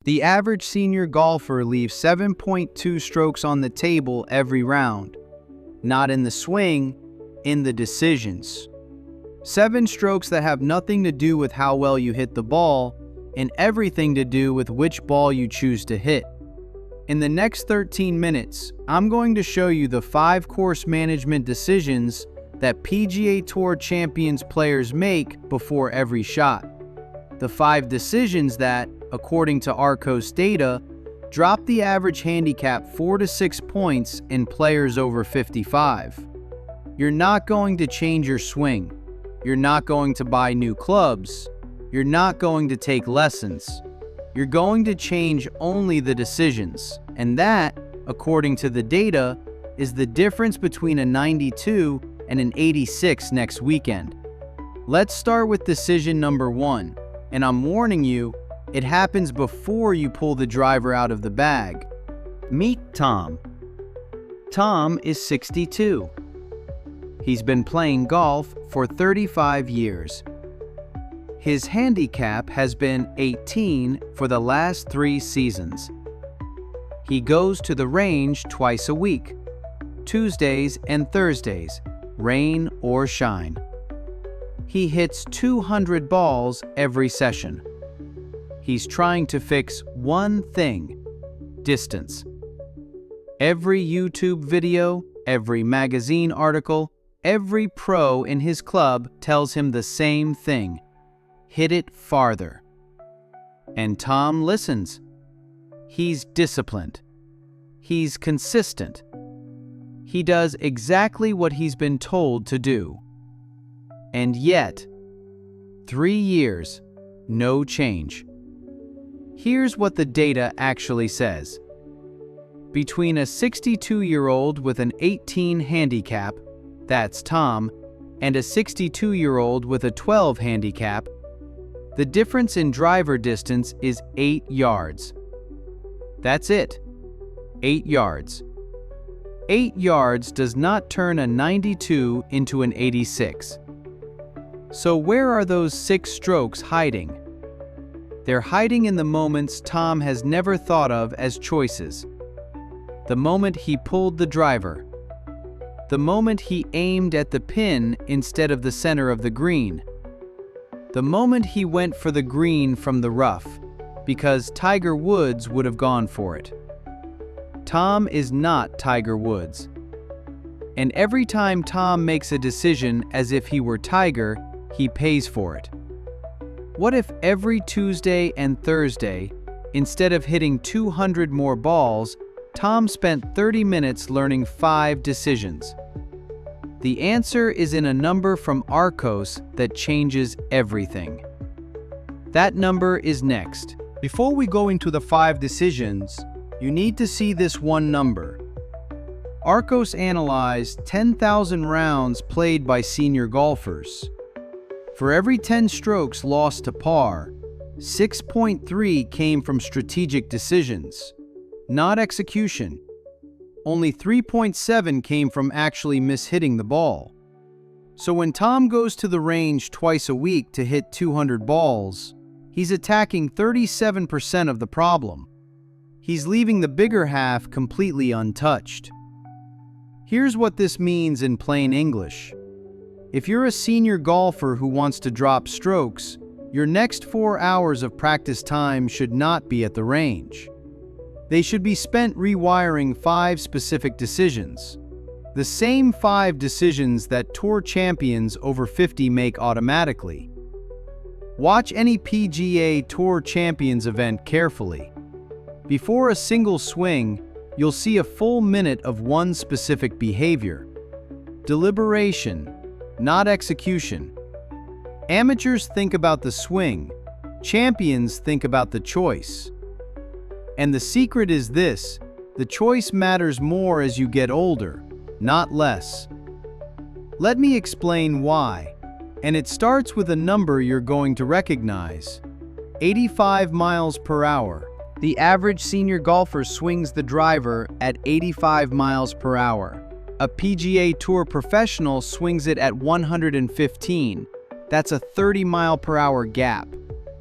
The average senior golfer leaves 7.2 strokes on the table every round. Not in the swing, in the decisions. 7 strokes that have nothing to do with how well you hit the ball, and everything to do with which ball you choose to hit. In the next 13 minutes, I'm going to show you the 5 course management decisions that PGA Tour Champions players make before every shot. The 5 decisions that, according to Arccos data, drop the average handicap 4 to 6 points in players over 55. You're not going to change your swing. You're not going to buy new clubs. You're not going to take lessons. You're going to change only the decisions. And that, according to the data, is the difference between a 92 and an 86 next weekend. Let's start with decision number 1. And I'm warning you, it happens before you pull the driver out of the bag. Meet Tom. Tom is 62. He's been playing golf for 35 years. His handicap has been 18 for the last 3 seasons. He goes to the range twice a week, Tuesdays and Thursdays, rain or shine. He hits 200 balls every session. He's trying to fix one thing: distance. Every YouTube video, every magazine article, every pro in his club tells him the same thing: hit it farther. And Tom listens. He's disciplined. He's consistent. He does exactly what he's been told to do. And yet, 3 years, no change. Here's what the data actually says. Between a 62-year-old with an 18 handicap, that's Tom, and a 62-year-old with a 12 handicap, the difference in driver distance is 8 yards. That's it. 8 yards. 8 yards does not turn a 92 into an 86. So where are those 6 strokes hiding? They're hiding in the moments Tom has never thought of as choices. The moment he pulled the driver. The moment he aimed at the pin instead of the center of the green. The moment he went for the green from the rough, because Tiger Woods would have gone for it. Tom is not Tiger Woods. And every time Tom makes a decision as if he were Tiger, he pays for it. What if every Tuesday and Thursday, instead of hitting 200 more balls, Tom spent 30 minutes learning 5 decisions? The answer is in a number from Arccos that changes everything. That number is next. Before we go into the 5 decisions, you need to see this one number. Arccos analyzed 10,000 rounds played by senior golfers. For every 10 strokes lost to par, 6.3 came from strategic decisions, not execution. Only 3.7 came from actually mishitting the ball. So when Tom goes to the range twice a week to hit 200 balls, he's attacking 37% of the problem. He's leaving the bigger half completely untouched. Here's what this means in plain English. If you're a senior golfer who wants to drop strokes, your next 4 hours of practice time should not be at the range. They should be spent rewiring 5 specific decisions. The same 5 decisions that tour champions over 50 make automatically. Watch any PGA Tour Champions event carefully. Before a single swing, you'll see a full minute of one specific behavior. Deliberation, not execution. Amateurs think about the swing. Champions think about the choice. And the secret is this: the choice matters more as you get older, not less. Let me explain why. And it starts with a number you're going to recognize. 85 miles per hour. The average senior golfer swings the driver at 85 miles per hour. A PGA Tour professional swings it at 115. That's a 30-mile-per-hour gap.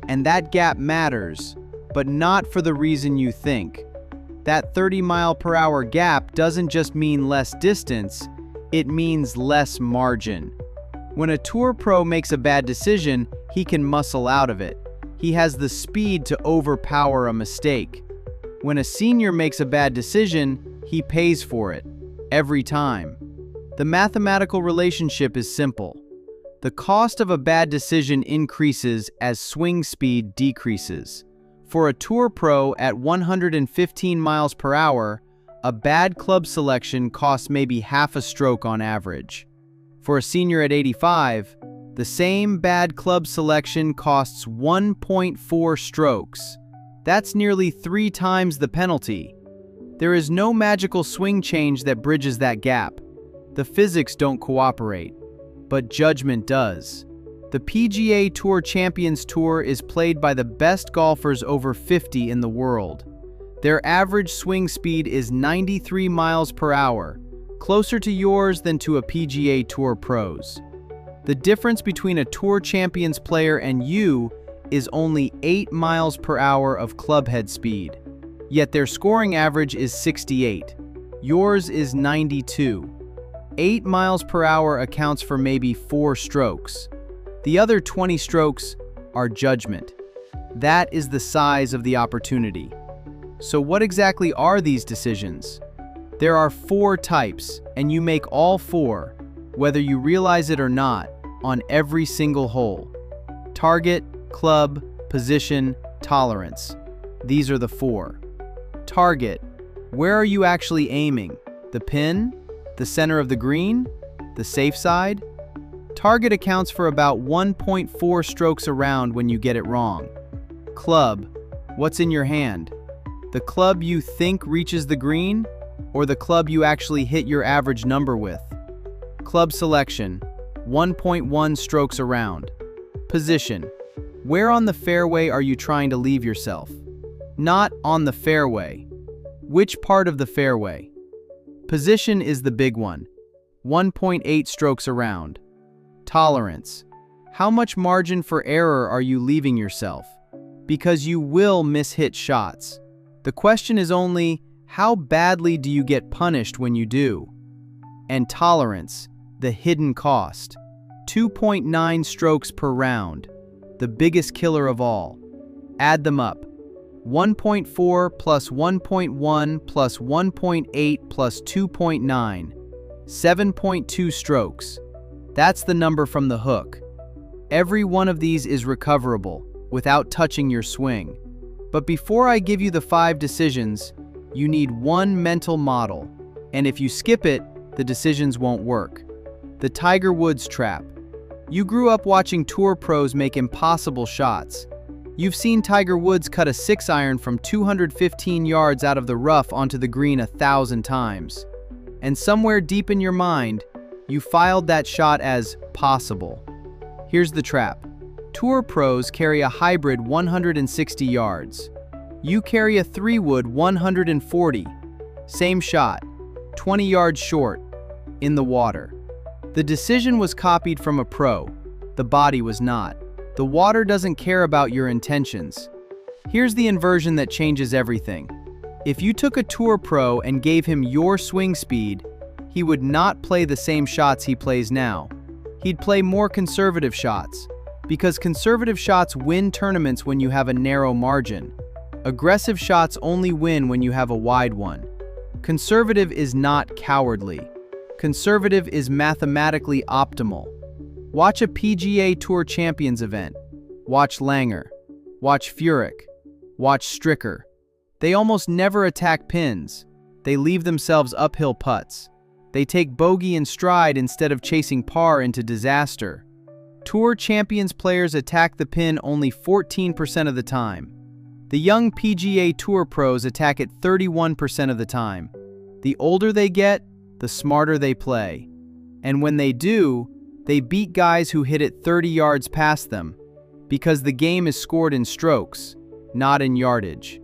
And that gap matters but not for the reason you think. That 30-mile-per-hour gap doesn't just mean less distance, it means less margin. When a tour pro makes a bad decision, he can muscle out of it. He has the speed to overpower a mistake. When a senior makes a bad decision, he pays for it, every time. The mathematical relationship is simple. The cost of a bad decision increases as swing speed decreases. For a tour pro at 115 miles per hour, a bad club selection costs maybe half a stroke on average. For a senior at 85, the same bad club selection costs 1.4 strokes. That's nearly 3 times the penalty. There is no magical swing change that bridges that gap. The physics don't cooperate, but judgment does. The PGA Tour Champions Tour is played by the best golfers over 50 in the world. Their average swing speed is 93 miles per hour, closer to yours than to a PGA Tour pro's. The difference between a Tour Champions player and you is only 8 miles per hour of clubhead speed. Yet their scoring average is 68. Yours is 92. 8 miles per hour accounts for maybe 4 strokes. The other 20 strokes are judgment. That is the size of the opportunity. So what exactly are these decisions? There are 4 types, and you make all 4, whether you realize it or not, on every single hole. Target, club, position, tolerance. These are the 4. Target. Where are you actually aiming? The pin? The center of the green? The safe side? Target accounts for about 1.4 strokes around when you get it wrong. Club. What's in your hand? The club you think reaches the green, or the club you actually hit your average number with? Club selection. 1.1 strokes around. Position. Where on the fairway are you trying to leave yourself? Not on the fairway. Which part of the fairway? Position is the big one. 1.8 strokes around. Tolerance. How much margin for error are you leaving yourself? Because you will miss-hit shots. The question is only, how badly do you get punished when you do? And tolerance, the hidden cost. 2.9 strokes per round, the biggest killer of all. Add them up. 1.4 plus 1.1 plus 1.8 plus 2.9. 7.2 strokes. That's the number from the hook. Every one of these is recoverable without touching your swing. But before I give you the 5 decisions, you need one mental model. And if you skip it, the decisions won't work. The Tiger Woods trap. You grew up watching tour pros make impossible shots. You've seen Tiger Woods cut a 6-iron from 215 yards out of the rough onto the green 1,000 times. And somewhere deep in your mind, you filed that shot as possible. Here's the trap. Tour pros carry a hybrid 160 yards. You carry a 3-wood 140. Same shot, 20 yards short, in the water. The decision was copied from a pro. The body was not. The water doesn't care about your intentions. Here's the inversion that changes everything. If you took a tour pro and gave him your swing speed, he would not play the same shots he plays now. He'd play more conservative shots, because conservative shots win tournaments when you have a narrow margin. Aggressive shots only win when you have a wide one. Conservative is not cowardly. Conservative is mathematically optimal. Watch a PGA Tour Champions event. Watch Langer. Watch Furyk. Watch Stricker. They almost never attack pins. They leave themselves uphill putts. They take bogey in stride instead of chasing par into disaster. Tour Champions players attack the pin only 14% of the time. The young PGA Tour pros attack it 31% of the time. The older they get, the smarter they play. And when they do, they beat guys who hit it 30 yards past them, because the game is scored in strokes, not in yardage.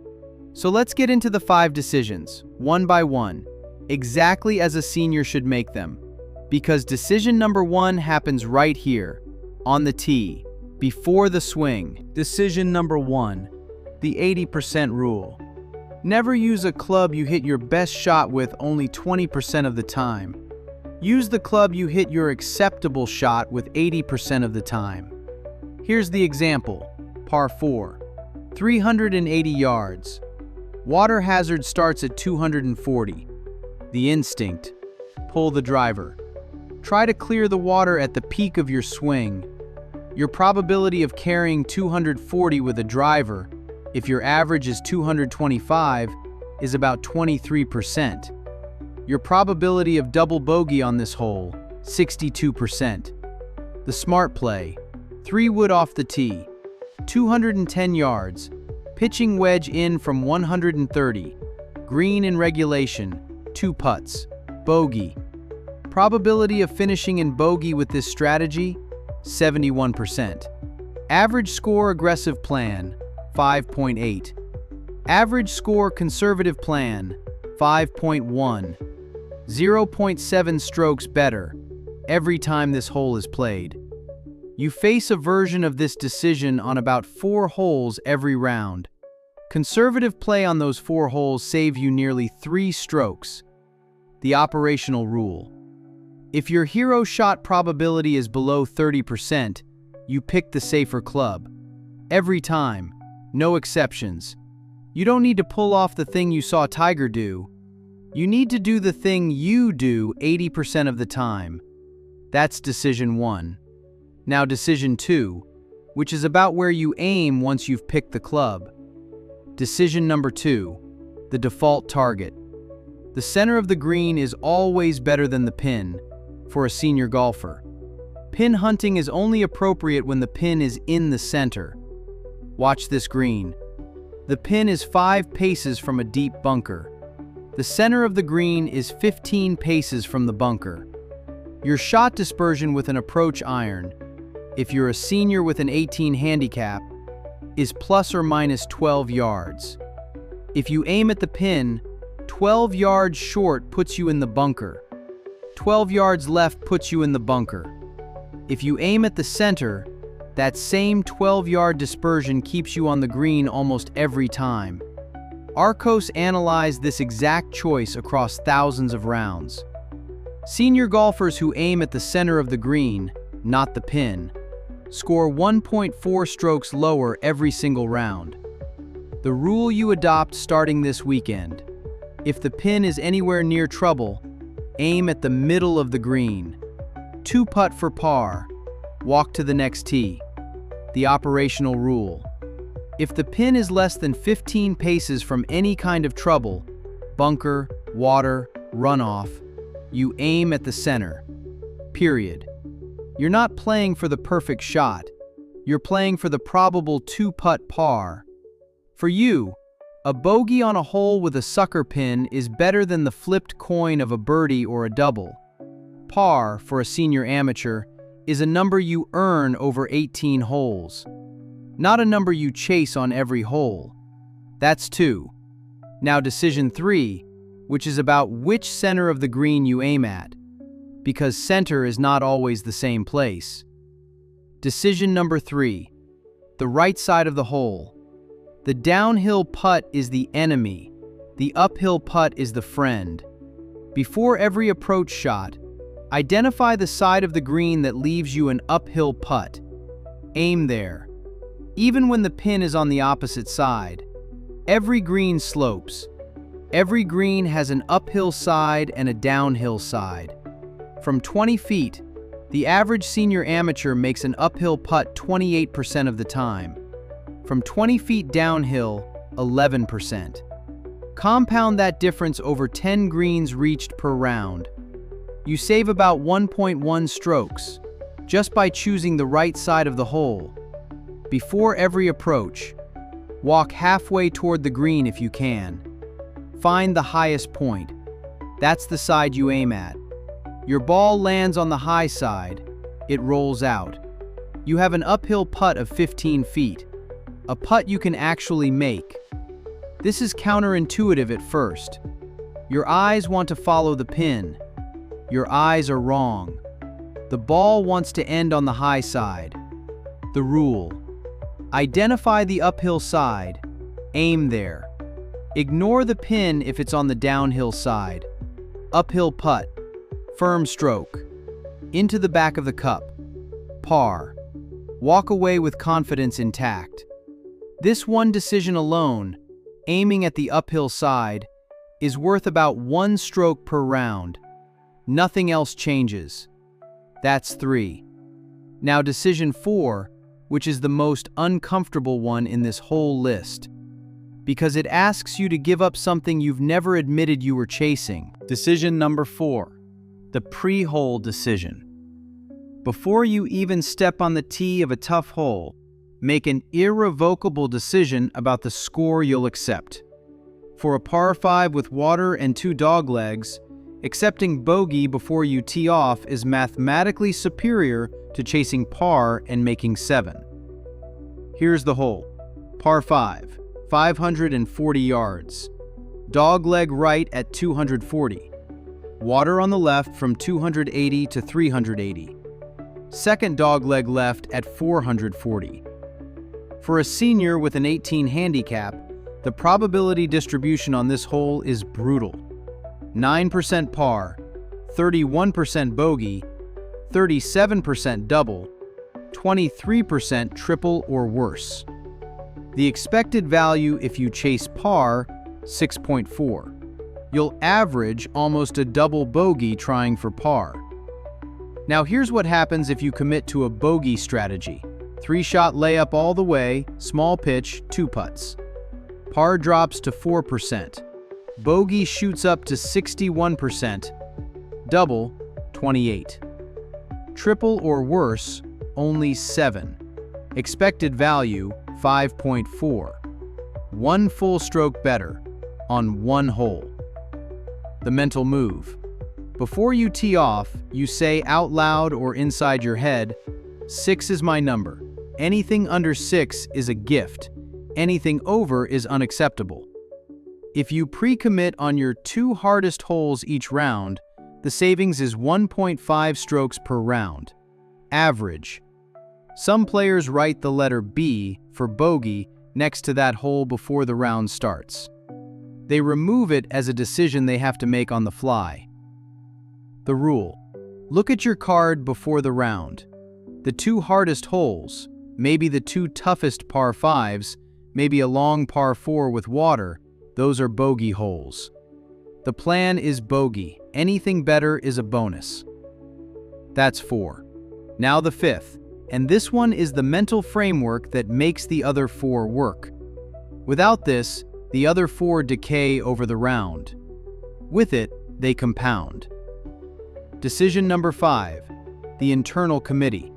So let's get into the 5 decisions, one by one, exactly as a senior should make them. Because decision number 1 happens right here, on the tee, before the swing. Decision number 1. The 80% rule. Never use a club you hit your best shot with only 20% of the time. Use the club you hit your acceptable shot with 80% of the time. Here's the example. Par 4. 380 yards. Water hazard starts at 240. The instinct. Pull the driver. Try to clear the water at the peak of your swing. Your probability of carrying 240 with a driver, if your average is 225, is about 23%. Your probability of double bogey on this hole, 62%. The smart play. 3 wood off the tee. 210 yards. Pitching wedge in from 130. Green in regulation. 2 putts. Bogey. Probability of finishing in bogey with this strategy, 71%. Average score aggressive plan, 5.8. Average score conservative plan, 5.1. 0.7 strokes better every time this hole is played. You face a version of this decision on about 4 holes every round. Conservative play on those 4 holes save you nearly 3 strokes. The operational rule. If your hero shot probability is below 30%, you pick the safer club. Every time, no exceptions. You don't need to pull off the thing you saw Tiger do. You need to do the thing you do 80% of the time. That's decision 1. Now decision 2, which is about where you aim once you've picked the club. Decision number 2, the default target. The center of the green is always better than the pin for a senior golfer. Pin hunting is only appropriate when the pin is in the center. Watch this green. The pin is 5 paces from a deep bunker. The center of the green is 15 paces from the bunker. Your shot dispersion with an approach iron, if you're a senior with an 18 handicap, is plus or minus 12 yards. If you aim at the pin, 12 yards short puts you in the bunker. 12 yards left puts you in the bunker. If you aim at the center, that same 12-yard dispersion keeps you on the green almost every time. Arccos analyzed this exact choice across thousands of rounds. Senior golfers who aim at the center of the green, not the pin, score 1.4 strokes lower every single round. The rule you adopt starting this weekend: if the pin is anywhere near trouble, aim at the middle of the green. 2 putt for par. Walk to the next tee. The operational rule. If the pin is less than 15 paces from any kind of trouble, bunker, water, runoff, you aim at the center. Period. You're not playing for the perfect shot. You're playing for the probable 2-putt par. For you, a bogey on a hole with a sucker pin is better than the flipped coin of a birdie or a double. Par, for a senior amateur, is a number you earn over 18 holes, not a number you chase on every hole. That's 2. Now decision 3, which is about which center of the green you aim at, because center is not always the same place. Decision number 3, the right side of the hole. The downhill putt is the enemy. The uphill putt is the friend. Before every approach shot, identify the side of the green that leaves you an uphill putt. Aim there. Even when the pin is on the opposite side. Every green slopes. Every green has an uphill side and a downhill side. From 20 feet, the average senior amateur makes an uphill putt 28% of the time. From 20 feet downhill, 11%. Compound that difference over 10 greens reached per round. You save about 1.1 strokes just by choosing the right side of the hole. Before every approach, walk halfway toward the green if you can. Find the highest point. That's the side you aim at. Your ball lands on the high side. It rolls out. You have an uphill putt of 15 feet. A putt you can actually make. This is counterintuitive at first. Your eyes want to follow the pin. Your eyes are wrong. The ball wants to end on the high side. The rule: identify the uphill side, Aim there. Ignore the pin if it's on the downhill side. Uphill putt. Firm stroke. Into the back of the cup. Par. Walk away with confidence intact. This one decision alone, aiming at the uphill side, is worth about 1 stroke per round. Nothing else changes. That's 3. Now decision 4, which is the most uncomfortable one in this whole list, because it asks you to give up something you've never admitted you were chasing. Decision number 4, the pre-hole decision. Before you even step on the tee of a tough hole, make an irrevocable decision about the score you'll accept. For a par 5 with water and 2 doglegs, accepting bogey before you tee off is mathematically superior to chasing par and making 7. Here's the hole. Par 5, 540 yards. Dogleg right at 240. Water on the left from 280 to 380. Second dogleg left at 440. For a senior with an 18 handicap, the probability distribution on this hole is brutal. 9% par, 31% bogey, 37% double, 23% triple or worse. The expected value if you chase par, 6.4. You'll average almost a double bogey trying for par. Now here's what happens if you commit to a bogey strategy. 3-shot layup all the way, small pitch, 2 putts. Par drops to 4%. Bogey shoots up to 61%. Double, 28. Triple or worse, only 7. Expected value, 5.4. 1 full stroke better, on 1 hole. The mental move. Before you tee off, you say out loud or inside your head, 6 is my number. Anything under 6 is a gift. Anything over is unacceptable. If you pre-commit on your 2 hardest holes each round, the savings is 1.5 strokes per round. Average. Some players write the letter B for bogey next to that hole before the round starts. They remove it as a decision they have to make on the fly. The rule. Look at your card before the round. The 2 hardest holes, maybe the 2 toughest par 5s, maybe a long par 4 with water, those are bogey holes. The plan is bogey. Anything better is a bonus. That's 4. Now the 5th, and this one is the mental framework that makes the other 4 work. Without this, the other 4 decay over the round. With it, they compound. Decision number 5, the internal committee.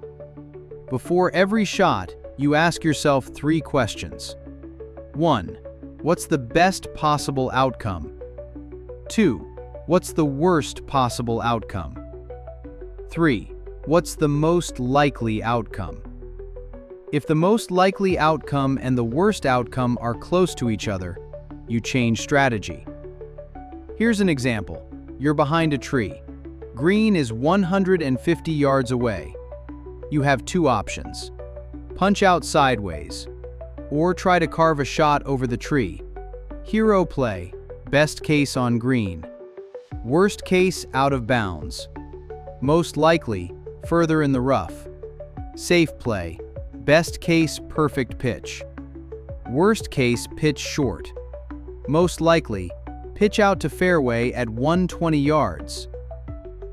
Before every shot, you ask yourself 3 questions. 1. What's the best possible outcome? 2. What's the worst possible outcome? 3. What's the most likely outcome? If the most likely outcome and the worst outcome are close to each other, you change strategy. Here's an example. You're behind a tree. Green is 150 yards away. You have 2 options. Punch out sideways, or try to carve a shot over the tree. Hero play, best case on green. Worst case, out of bounds. Most likely, further in the rough. Safe play, best case, perfect pitch. Worst case, pitch short. Most likely, pitch out to fairway at 120 yards.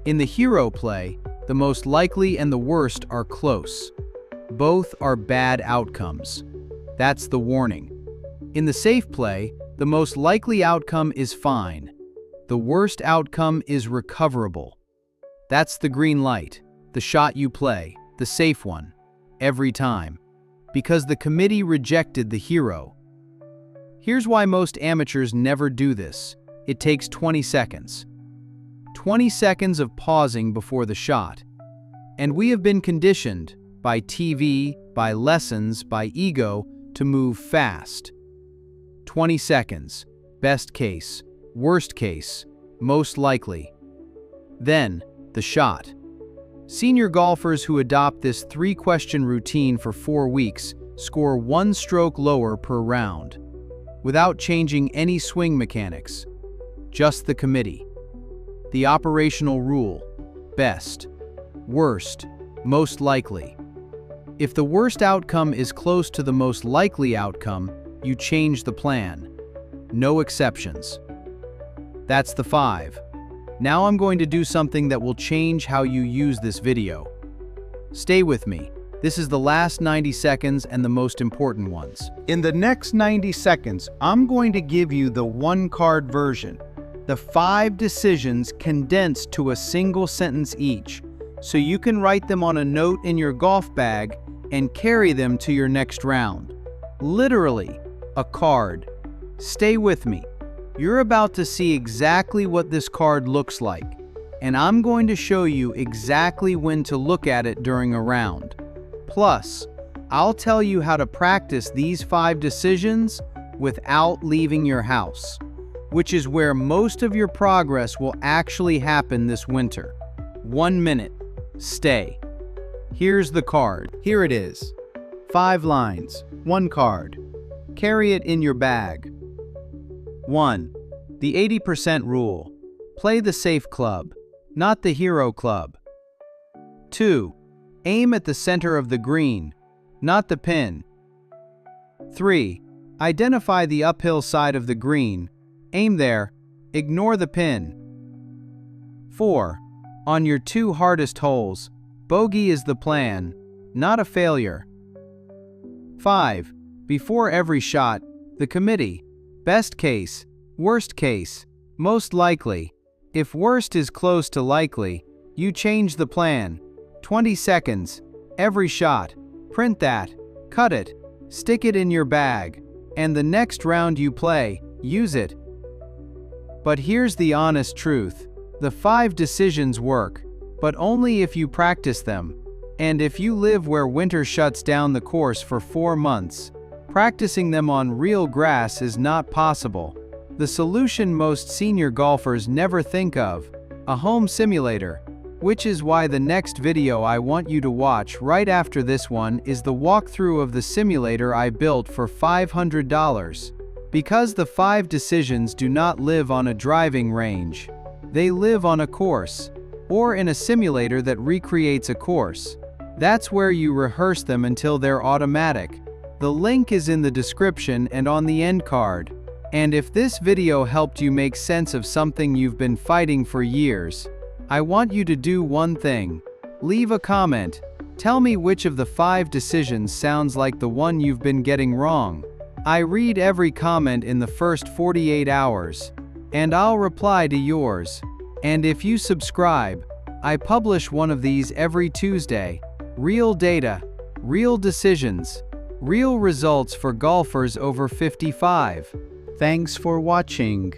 In the hero play, the most likely and the worst are close. Both are bad outcomes. That's the warning. In the safe play, the most likely outcome is fine. The worst outcome is recoverable. That's the green light, the shot you play, the safe one, every time. Because the committee rejected the hero. Here's why most amateurs never do this. It takes 20 seconds. 20 seconds of pausing before the shot. And we have been conditioned, by TV, by lessons, by ego, to move fast. 20 seconds, best case, worst case, most likely. Then, the shot. Senior golfers who adopt this 3-question routine for 4 weeks score 1 stroke lower per round. without changing any swing mechanics. Just the committee. The operational rule: best, worst, most likely. If the worst outcome is close to the most likely outcome, you change the plan. No exceptions. That's the 5. Now I'm going to do something that will change how you use this video. Stay with me. This is the last 90 seconds and the most important ones. In the next 90 seconds, I'm going to give you the one-card version. The 5 decisions condensed to a single sentence each, so you can write them on a note in your golf bag and carry them to your next round. Literally, a card. Stay with me. You're about to see exactly what this card looks like, and I'm going to show you exactly when to look at it during a round. Plus, I'll tell you how to practice these 5 decisions without leaving your house, which is where most of your progress will actually happen this winter. 1 minute. Stay. Here's the card. Here it is. 5 lines, 1 card. Carry it in your bag. 1. The 80% rule. Play the safe club, not the hero club. 2. Aim at the center of the green, not the pin. 3. Identify the uphill side of the green. Aim there, ignore the pin. 4. On your 2 hardest holes, bogey is the plan, not a failure. 5. Before every shot, the committee. Best case, worst case, most likely. If worst is close to likely, you change the plan. 20 seconds, every shot. Print that, cut it, stick it in your bag, and the next round you play, use it. But here's the honest truth. The 5 decisions work, but only if you practice them. And if you live where winter shuts down the course for 4 months, practicing them on real grass is not possible. The solution most senior golfers never think of: a home simulator. Which is why the next video I want you to watch right after this one is the walkthrough of the simulator I built for $500. Because the 5 decisions do not live on a driving range. They live on a course, or in a simulator that recreates a course. That's where you rehearse them until they're automatic. The link is in the description and on the end card. And if this video helped you make sense of something you've been fighting for years, I want you to do one thing. Leave a comment. Tell me which of the 5 decisions sounds like the one you've been getting wrong. I read every comment in the first 48 hours, and I'll reply to yours. And if you subscribe, I publish one of these every Tuesday. Real data, real decisions, real results for golfers over 55. Thanks for watching.